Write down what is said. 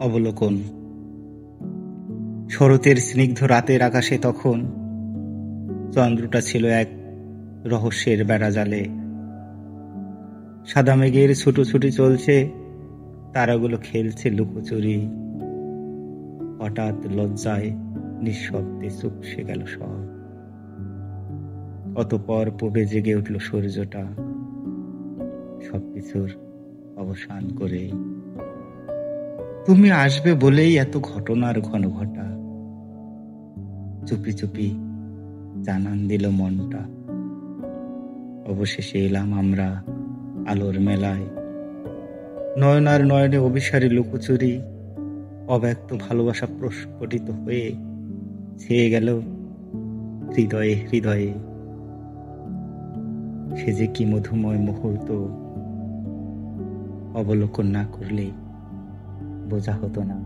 অবলোকন। শরতের স্নিগ্ধ রাতের আকাশে তখন চন্দ্রটা ছিল এক রহস্যের বেড়াজালে। সাদা মেঘের ছুটোছুটি চলছে, তারাগুলো খেলছে লুকোচুরি। হঠাৎ লজ্জায় নিঃশব্দে চুপসে গেল সব। অতঃপর পূবে জেগে উঠল সূর্যটা, সবকিছুর অবসান করে। তুমি আসবে বলেই এত ঘটনার ঘন ঘটা, চুপি চুপি জানান দিল মনটা। অবশেষে এলাম আমরা আলোর মেলায়, নয়নার নয়নে অভিসারী লুকোচুরি। অব্যক্ত ভালোবাসা প্রস্ফুটিত হয়ে ছেয়ে গেল হৃদয়ে হৃদয়ে। সে যে কি মধুময় মুহূর্ত, অবলোকন না করলে বোঝা হতো না।